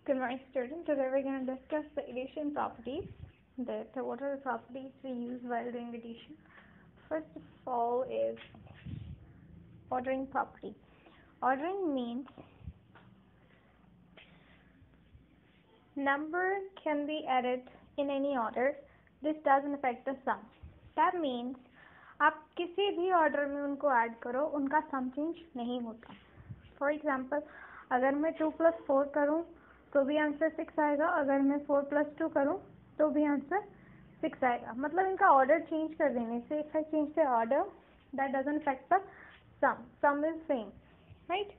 Good morning, students. Today we're going to discuss the addition properties. What are the properties we use while doing addition? First of all is ordering property. Ordering means number can be added in any order. This doesn't affect the sum. That means आप किसी भी order में उनको add करो, उनका सम change नहीं होता. For example, अगर मैं 2 + 4 करूँ तो भी आंसर 6 आएगा. अगर मैं 4 + 2 करूँ तो भी आंसर 6 आएगा. मतलब इनका ऑर्डर चेंज कर देने से, if I change the order, that doesn't affect the sum. Sum is same, right?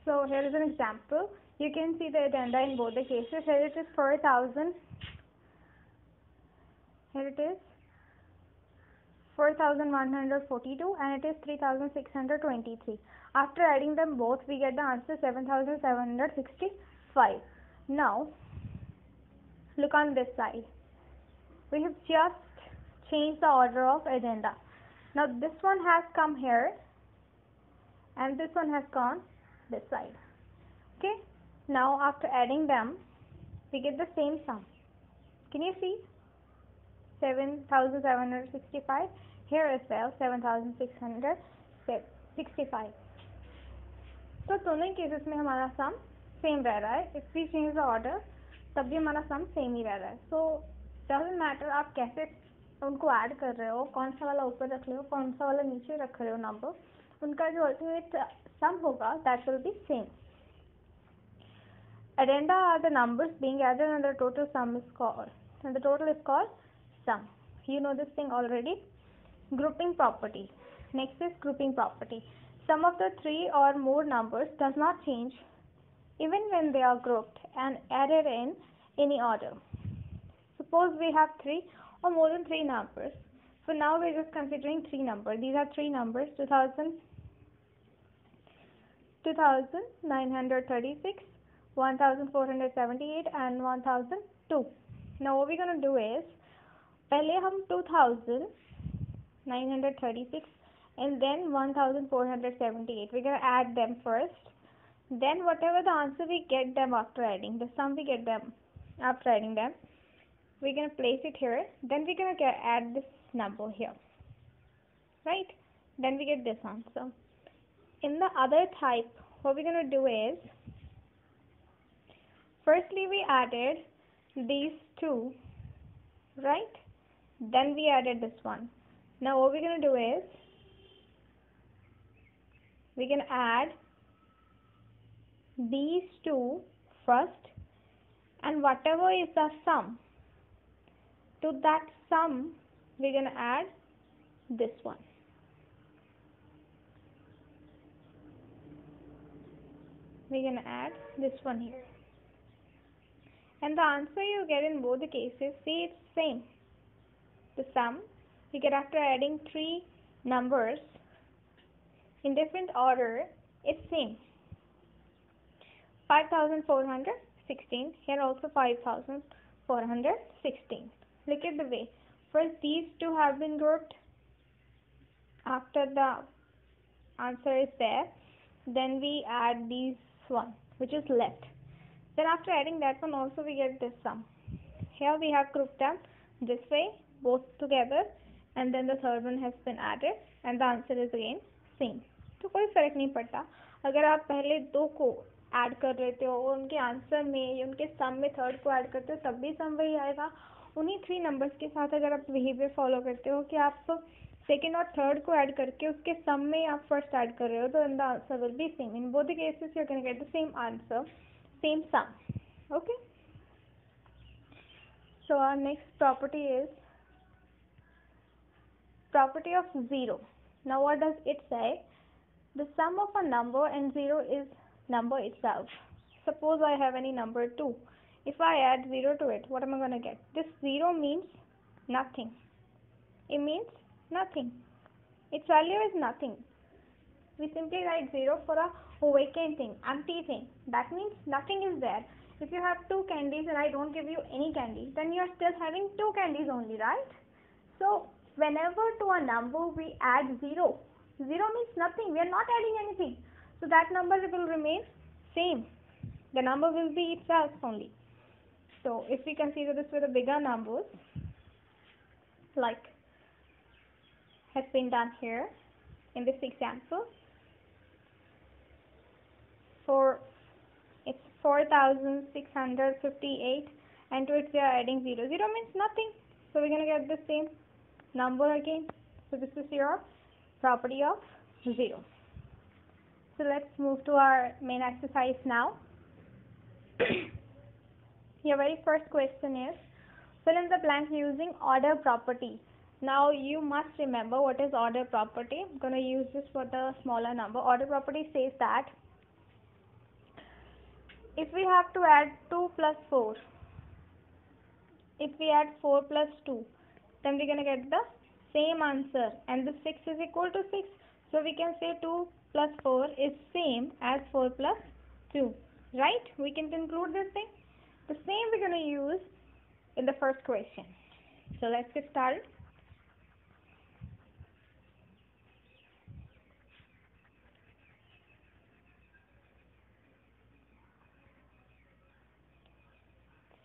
So here is an example. You can see the addenda in both the cases. Here it is 4,000. Here it is 4,142 and it is 3,623. After adding them both, we get the answer 7,765. Now, look on this side. We have just changed the order of addenda. Now, this one has come here and this one has gone this side. Okay? Now, after adding them, we get the same sum. Can you see? 7,765. Here as well, 7,665. तो दोनों cases में हमारा सम same रह रहा है. If we change the order तब भी हमारा सम सेम ही रह रहा है. सो डजंट मैटर आप कैसे उनको ऐड कर रहे हो, कौन सा वाला ऊपर रख रहे हो, कौन सा वाला नीचे रख रहे हो नंबर, उनका जो अल्टीमेट सम होगा that will be same. Addenda are the numbers being added and the total sum is called, and the total is called sum. You know this thing already. Grouping property. Next is grouping property. Sum of the 3 or more numbers does not change even when they are grouped and added in any order. Suppose we have 3 or more than 3 numbers. For now we are just considering 3 numbers. These are 3 numbers, 2,936, 1,478 and 1,002. Now what we're going to do is, पहले हम 2,936 and then 1,478, we're going to add them first. Then whatever the answer we get them after adding, the sum we get them after adding them, we're going to place it here. Then we're going to add this number here, right? Then we get this answer. In the other type, what we're going to do is, firstly we added these two, right? Then we added this one. Now what we're going to do is, we can add these two first, and whatever is the sum, to that sum we're going to add this one. We're going to add this one here. And the answer you get in both the cases, see, it's same. The sum you get after adding 3 numbers in different order is same. 5,416. Here also 5,416. Look at the way. First these two have been grouped after the answer is there. Then we add these one which is left. Then after adding that one also we get this sum. Here we have grouped them this way, both together, and then the third one has been added and the answer is again same. तो कोई फर्क नहीं पड़ता. अगर आप पहले 2 को add कर लेते हो और उनके आंसर में या उनके सम में थर्ड को ऐड करते हो तब भी सम वही आएगा. उन्हीं 3 नंबर्स के साथ अगर आप बिहेवियर फॉलो करते हो कि आप सेकेंड और थर्ड को ऐड करके उसके सम में आप फर्स्ट ऐड कर रहे हो, तो in the answer will be same. In both the cases you can get the same answer, same sum. Okay, so our next property is property of 0. Now what does it say? The sum of a number and 0 is number itself. Suppose I have any number 2. If I add 0 to it, what am I going to get? This 0 means nothing. It means nothing. Its value is nothing. We simply write 0 for a vacant thing, empty thing. That means nothing is there. If you have 2 candies and I don't give you any candy, then you are still having 2 candies only, right? So whenever to a number we add 0, 0 means nothing. We are not adding anything. So that number will remain same. The number will be itself only. So if we consider this with the bigger numbers, like has been done here in this example, it's 4658, and to it we are adding 0. 0 means nothing. So we're going to get the same number again. So this is your property of 0. So let's move to our main exercise now. Your very first question is, fill in the blank using order property. Now you must remember what is order property. I'm going to use this for the smaller number. Order property says that if we have to add 2 plus 4, if we add 4 plus 2, then we're going to get the same answer, and the 6 is equal to 6. So we can say 2 plus 4 is same as 4 plus 2, right? We can conclude this thing. The same we're going to use in the first question. So let's get started.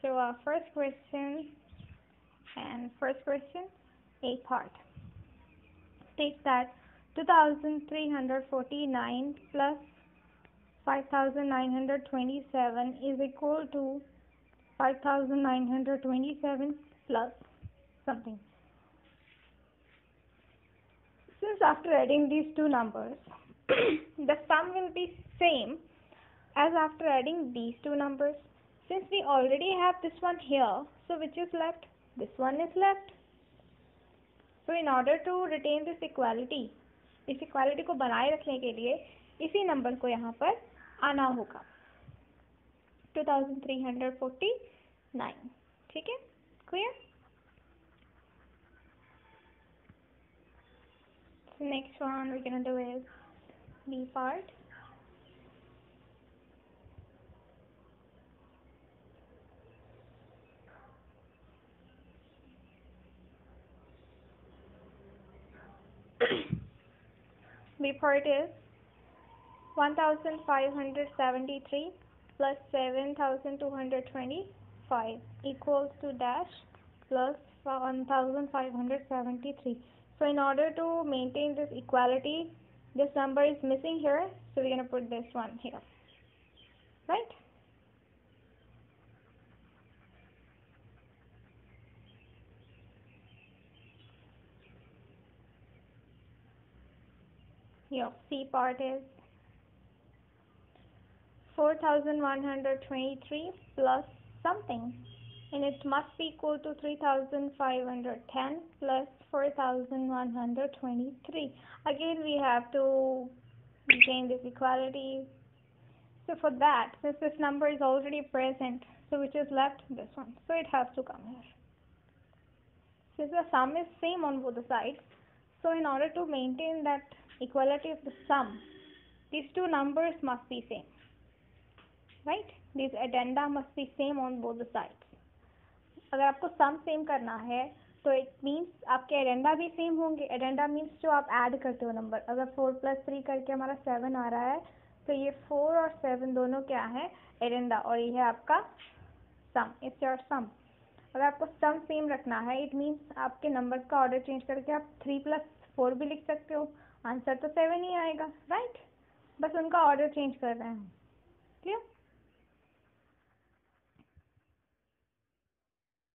So our first question, A part, states that 2349 plus 5927 is equal to 5927 plus something. Since after adding these two numbers, the sum will be same as after adding these two numbers. Since we already have this one here, so which is left? This one is left. So in order to retain this equality, इस equality को बनाए रखने के लिए इसी number को यहाँ पर आना होगा, 2349. ठीक है, clear? So next one we're gonna do is B part. B part is 1573 plus 7225 equals to dash plus 1573. So in order to maintain this equality, this number is missing here, so we're going to put this one here, right? Your C part is 4123 plus something, and it must be equal to 3510 plus 4123. Again we have to maintain this equality. So for that, since this number is already present, so which is left? This one. So it has to come here. Since the sum is same on both the sides, so in order to maintain that equality of the sum, these two numbers must be same, right? These addenda must be same on both the sides. अगर आपको sum same करना है तो it means आपके addenda भी same होंगे. Addenda means जो आप add करते हो नंबर. अगर 4 plus 3 करके हमारा 7 आ रहा है, तो ये 4 और 7 दोनों क्या है? Addenda. और ये है आपका sum. It's your sum. अगर आपको sum same रखना है, it means आपके numbers का order change करके आप 3 plus 4 भी लिख सकते हो. आंसर तो 7 ही आएगा, राइट? बस उनका ऑर्डर चेंज कर रहे हैं.